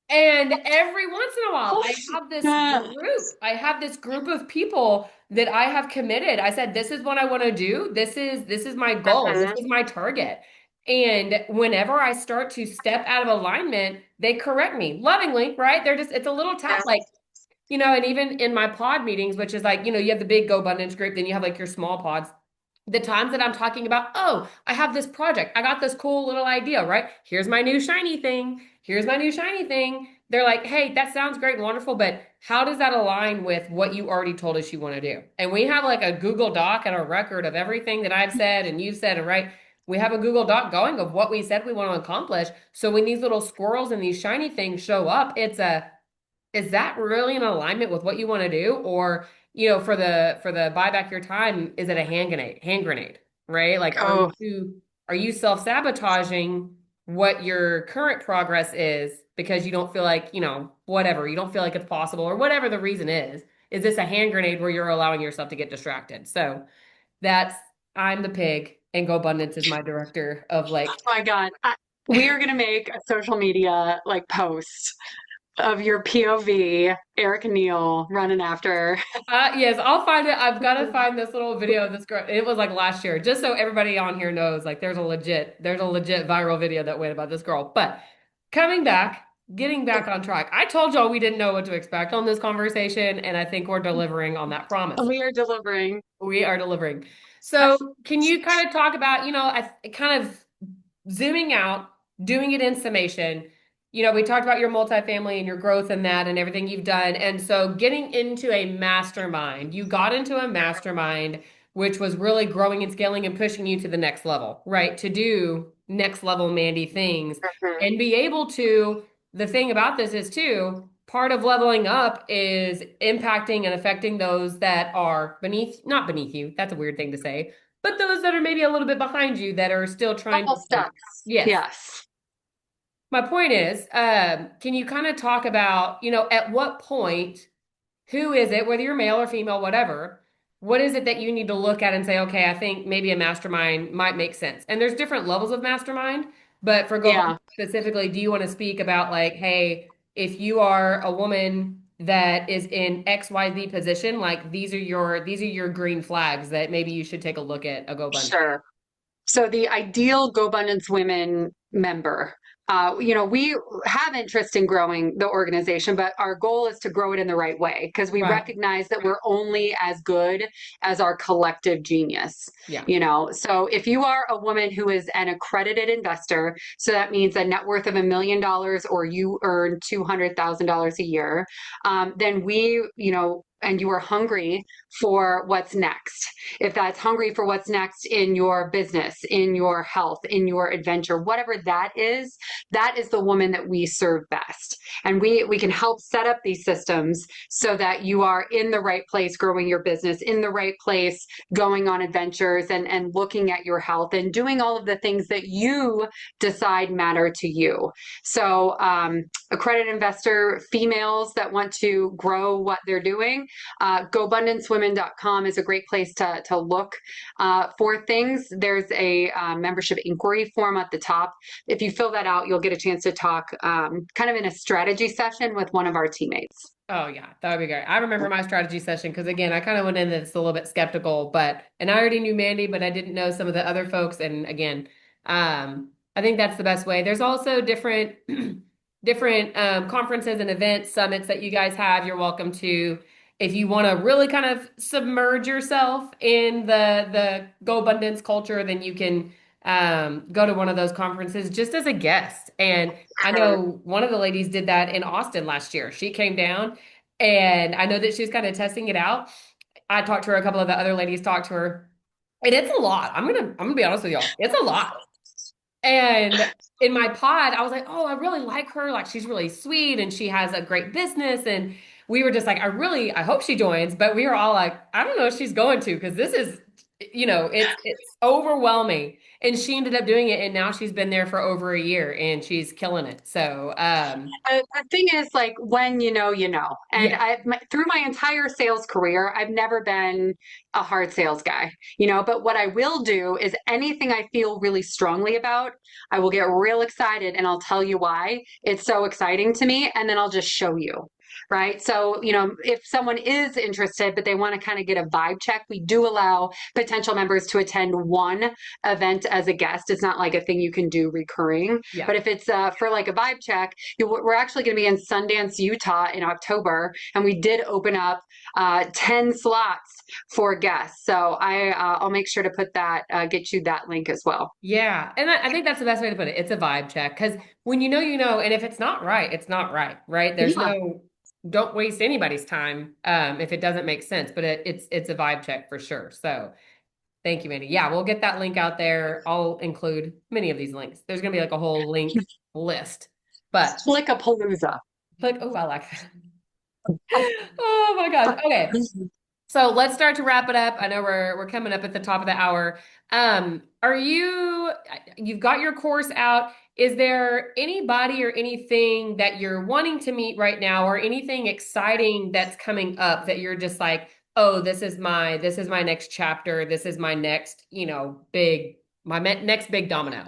And every once in a while, I have this Uh-huh. group. I have this group of people that I have committed. I said, this is what I want to do. This is my goal. This is my target. And whenever I start to step out of alignment, they correct me lovingly, right? It's a little tap, like, and even in my pod meetings, which is like, you have the big GoBundance group, then you have like your small pods. The times that I'm talking about, oh, I have this project. I got this cool little idea, right? Here's my new shiny thing. Here's my new shiny thing. They're like, hey, that sounds great and wonderful, but how does that align with what you already told us you want to do? And we have like a Google Doc and a record of everything that I've said and you've said, and right, we have a Google Doc going of what we said we want to accomplish. So when these little squirrels and these shiny things show up, is that really in alignment with what you want to do? Or, for the buy back your time, is it a hand grenade, right? Like, Oh, are you self-sabotaging what your current progress is because you don't feel like, whatever, you don't feel like it's possible or whatever the reason is? Is this a hand grenade where you're allowing yourself to get distracted? So that's, I'm the pig and GoBundance is my director of like, my God. We are going to make a social media like post of your POV, Eric and Neil running after. yes, I'll find it. I've got to find this little video of this girl. It was like last year, just so everybody on here knows, like there's a legit viral video that went about this girl. But coming back, getting back on track. I told y'all we didn't know what to expect on this conversation, and I think we're delivering on that promise. We are delivering. We are delivering. So, can you kind of talk about, kind of zooming out, doing it in summation? We talked about your multifamily and your growth in that and everything you've done. And so getting into a mastermind, you got into a mastermind, which was really growing and scaling and pushing you to the next level, right? To do next level Mandy things Mhm. and be able to, the thing about this is too, part of leveling up is impacting and affecting those that are not beneath you. That's a weird thing to say, but those that are maybe a little bit behind you that are still trying Couple to like, steps. yes. Yes. My point is, can you kind of talk about, at what point, who is it, whether you're male or female, whatever, what is it that you need to look at and say, okay, I think maybe a mastermind might make sense. And there's different levels of mastermind, but for GoBundance Yeah. specifically, do you want to speak about like, hey, if you are a woman that is in XYZ position, like these are your green flags that maybe you should take a look at a GoBundance. Sure. So the ideal GoBundance Women member, we have interest in growing the organization, but our goal is to grow it in the right way because we Right. recognize that we're only as good as our collective genius. Yeah. So if you are a woman who is an accredited investor, so that means a net worth of $1 million or you earn $200,000 a year, then and you are hungry for what's next. If that's hungry for what's next in your business, in your health, in your adventure, whatever that is the woman that we serve best. And we can help set up these systems so that you are in the right place growing your business, in the right place going on adventures and looking at your health and doing all of the things that you decide matter to you. So accredited investor females that want to grow what they're doing, GoBundanceWomen.com is a great place to look for things. There's a membership inquiry form at the top. If you fill that out, you'll get a chance to talk kind of in a strategy session with one of our teammates. Oh yeah, that would be great. I remember my strategy session because again, I kind of went into this a little bit skeptical, and I already knew Mandy, but I didn't know some of the other folks. And again, I think that's the best way. There's also different different conferences and events, summits that you guys have. You're welcome to if you want to really kind of submerge yourself in the Go Abundance culture, then you can go to one of those conferences just as a guest. And I know one of the ladies did that in Austin last year. She came down and I know that she was kind of testing it out. I talked to her, a couple of the other ladies talked to her, and it's a lot. I'm gonna be honest with y'all. It's a lot. And in my pod, I was like, oh, I really like her. Like she's really sweet and she has a great business. And we were just like, I hope she joins, but we were all like, I don't know if she's going to because this is, it's overwhelming. And she ended up doing it, and now she's been there for over a year, and she's killing it. So, The thing is, like, when you know, you know. And yeah, through my entire sales career, I've never been a hard sales guy, you know. But what I will do is anything I feel really strongly about, I will get real excited and I'll tell you why it's so exciting to me. And then I'll just show you. Right. So, you know, if someone is interested, but they want to kind of get a vibe check, we do allow potential members to attend one event as a guest. It's not like a thing you can do recurring. yeah. But if it's for like a vibe check, we're actually going to be in Sundance, Utah in October, and we did open up 10 slots for guests. So I'll make sure to put that, get you that link as well. Yeah. And I think that's the best way to put it. It's a vibe check because when you know, you know, and if it's not right, it's not right, right? There's Yeah. no, don't waste anybody's time if it doesn't make sense, but it's a vibe check for sure. So thank you, Mandy. Yeah, we'll get that link out there. I'll include many of these links. There's gonna be like a whole link list. But Slickapalooza. click, oh, I like that. Oh my gosh. Okay. So let's start to wrap it up. I know we're coming up at the top of the hour. Are you've got your course out. Is there anybody or anything that you're wanting to meet right now or anything exciting that's coming up that you're just like, oh, this is my next chapter. This is my next, next big domino.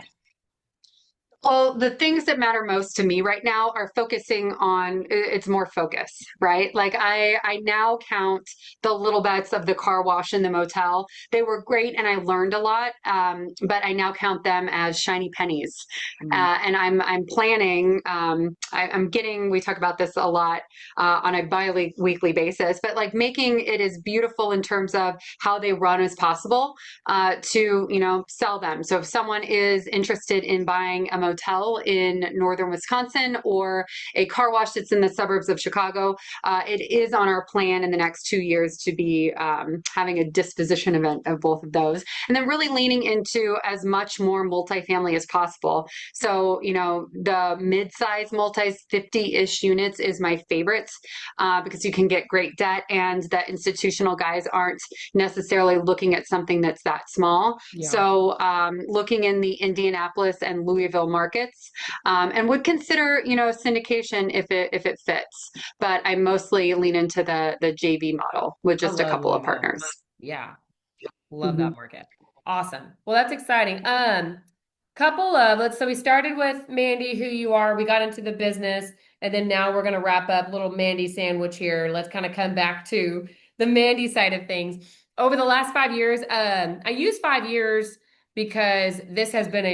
Well, the things that matter most to me right now are focusing on it's more focus, right? Like I now count the little bets of the car wash and the motel. They were great and I learned a lot, but I now count them as shiny pennies. Mm. And I'm planning. I'm getting. We talk about this a lot on a bi-weekly basis, but like making it as beautiful in terms of how they run as possible to sell them. So if someone is interested in buying a motel in northern Wisconsin or a car wash that's in the suburbs of Chicago, it is on our plan in the next 2 years to be having a disposition event of both of those, and then really leaning into as much more multifamily as possible. So the mid-size multis, 50-ish units is my favorite because you can get great debt, and that institutional guys aren't necessarily looking at something that's that small. Yeah. So looking in the Indianapolis and Louisville markets, and would consider syndication if it fits. But I mostly lean into the JV model with I just a love couple of Louisville. partners. Yeah. Love Mm-hmm. that market. Awesome. Well, that's exciting. So we started with Mandy, who you are. We got into the business, and then now we're gonna wrap up little Mandy sandwich here. Let's kind of come back to the Mandy side of things. Over the last 5 years, I use 5 years because this has been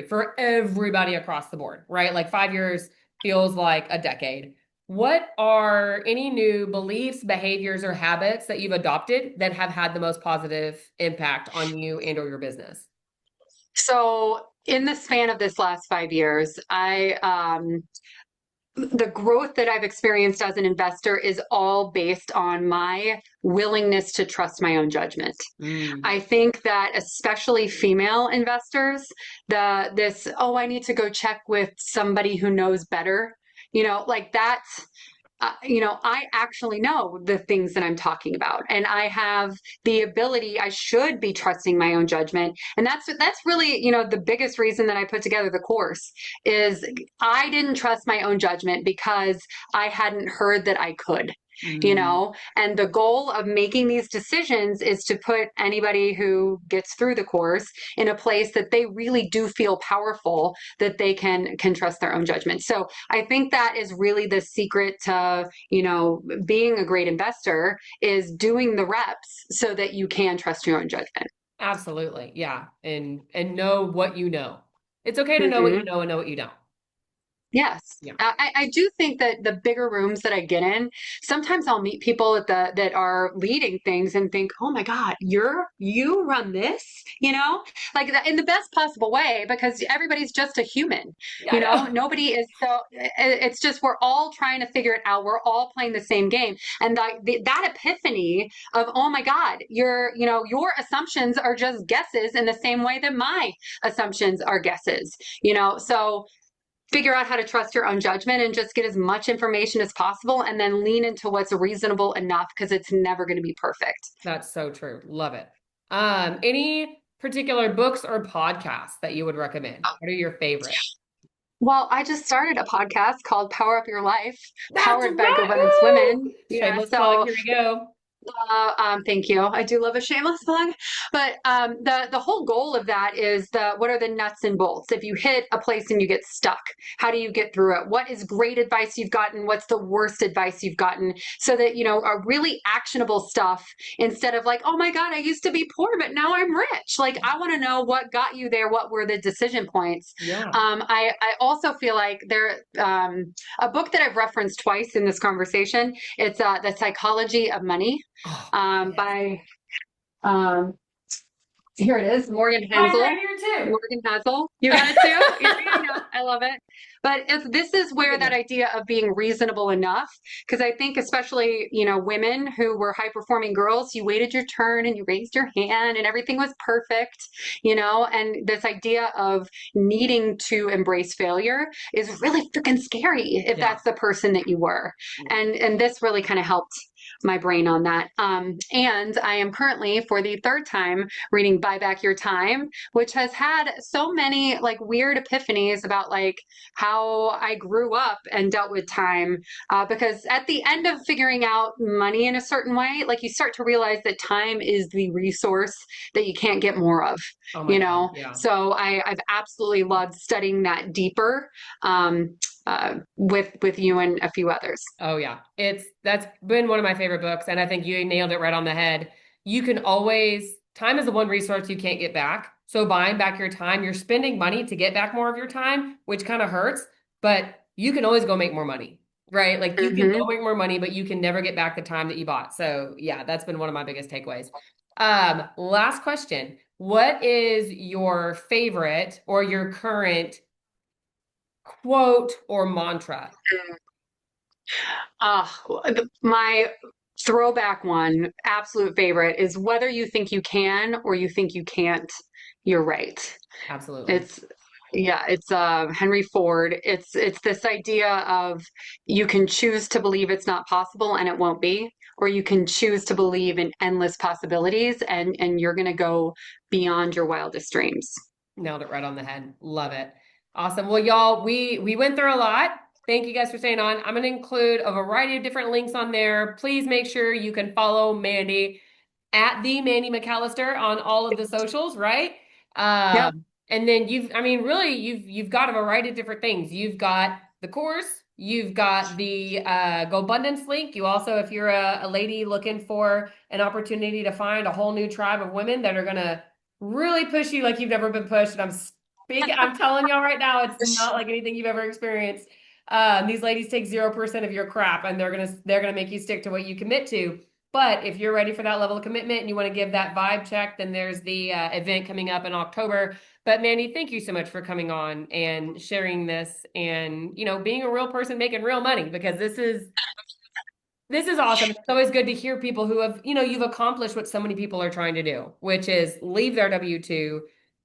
for everybody across the board, right? Like 5 years feels like a decade. What are any new beliefs, behaviors, or habits that you've adopted that have had the most positive impact on you and or your business? So in the span of this last 5 years, the growth that I've experienced as an investor is all based on my willingness to trust my own judgment. Mm. I think that especially female investors, I need to go check with somebody who knows better, like that's I actually know the things that I'm talking about, and I have the ability. I should be trusting my own judgment, and that's really the biggest reason that I put together the course is I didn't trust my own judgment because I hadn't heard that I could. Mm. And the goal of making these decisions is to put anybody who gets through the course in a place that they really do feel powerful, that they can trust their own judgment. So I think that is really the secret to being a great investor is doing the reps so that you can trust your own judgment. Absolutely. Yeah. And know what you know. It's okay to know what you Mm-hmm. know and know what you don't. Yes. Yeah. I do think that the bigger rooms that I get in, sometimes I'll meet people that are leading things and think, oh my God, you run this, like that in the best possible way, because everybody's just a human, Yeah, I know. nobody is it's just, we're all trying to figure it out. We're all playing the same game. And that epiphany of, oh my God, your assumptions are just guesses in the same way that my assumptions are guesses, so figure out how to trust your own judgment and just get as much information as possible and then lean into what's reasonable enough because it's never going to be perfect. That's so true. Love it. Any particular books or podcasts that you would recommend? What are your favorites? Well, I just started a podcast called Power Up Your Life, That's powered by right. GoBundance Woo! Women. Yeah, Shameless plug. so Here we go. thank you. I do love a shameless plug, but the whole goal of that is what are the nuts and bolts? If you hit a place and you get stuck, how do you get through it? What is great advice you've gotten? What's the worst advice you've gotten? So that are really actionable stuff instead of like, oh my God, I used to be poor, but now I'm rich. Like I want to know what got you there. What were the decision points? Yeah. I also feel like a book that I've referenced twice in this conversation. It's The Psychology of Money Oh, yes. by um, here it is, Morgan Mine Hensel. right here too. Morgan Hensel. You got it too? I know. I love it. But this is where that idea of being reasonable enough, because I think especially, women who were high performing girls, you waited your turn and you raised your hand and everything was perfect, and this idea of needing to embrace failure is really freaking scary if that's the person that you were. And this really kind of helped my brain on that. And I am currently, for the third time, reading Buy Back Your Time, which has had so many like weird epiphanies about like how I grew up and dealt with time. Because at the end of figuring out money in a certain way, like you start to realize that time is the resource that you can't get more of. Oh my God, yeah. So I've absolutely loved studying that deeper. With you and a few others. Oh yeah. That's been one of my favorite books. And I think you nailed it right on the head. You can always, time is the one resource you can't get back. So buying back your time, you're spending money to get back more of your time, which kind of hurts, but you can always go make more money, right? Like you can go make more money, but you can never get back the time that you bought. So yeah, that's been one of my biggest takeaways. Last question. What is your favorite or your current quote or mantra? My throwback one, absolute favorite, is whether you think you can or you think you can't, you're right. Absolutely. It's Henry Ford. It's this idea of you can choose to believe it's not possible and it won't be, or you can choose to believe in endless possibilities and you're going to go beyond your wildest dreams. Nailed it right on the head. Love it. Awesome. Well, y'all, we went through a lot. Thank you guys for staying on. I'm going to include a variety of different links on there. Please make sure you can follow Mandy at the Mandy McAllister on all of the socials, right? Yep. And then you've got a variety of different things. You've got the course, you've got the GoBundance link. You also, if you're a lady looking for an opportunity to find a whole new tribe of women that are going to really push you like you've never been pushed. And I'm telling y'all right now, it's not like anything you've ever experienced. These ladies take 0% of your crap and they're gonna make you stick to what you commit to. But if you're ready for that level of commitment and you want to give that vibe check, then there's the event coming up in October. But Mandy, thank you so much for coming on and sharing this and, being a real person making real money, because this is awesome. It's always good to hear people who have, you've accomplished what so many people are trying to do, which is leave their W-2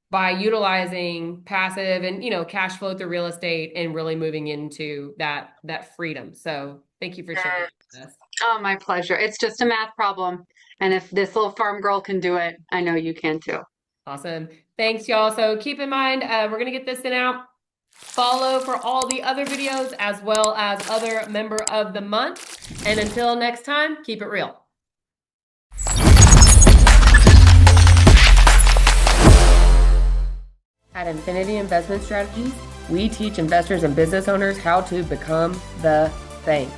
by utilizing passive and, cash flow through real estate and really moving into that freedom. So thank you for sharing this. Oh, my pleasure. It's just a math problem. And if this little farm girl can do it, I know you can too. Awesome. Thanks, y'all. So keep in mind, we're going to get this sent out. Follow for all the other videos as well as other member of the month. And until next time, keep it real. At Infinity Investment Strategies, we teach investors and business owners how to become the bank.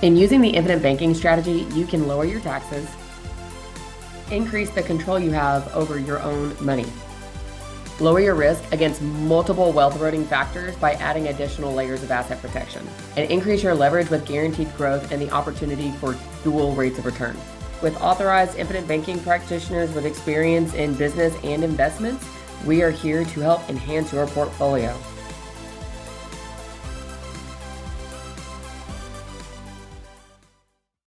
In using the infinite banking strategy, you can lower your taxes, increase the control you have over your own money, lower your risk against multiple wealth eroding factors by adding additional layers of asset protection, and increase your leverage with guaranteed growth and the opportunity for dual rates of return. With authorized infinite banking practitioners with experience in business and investments, we are here to help enhance your portfolio.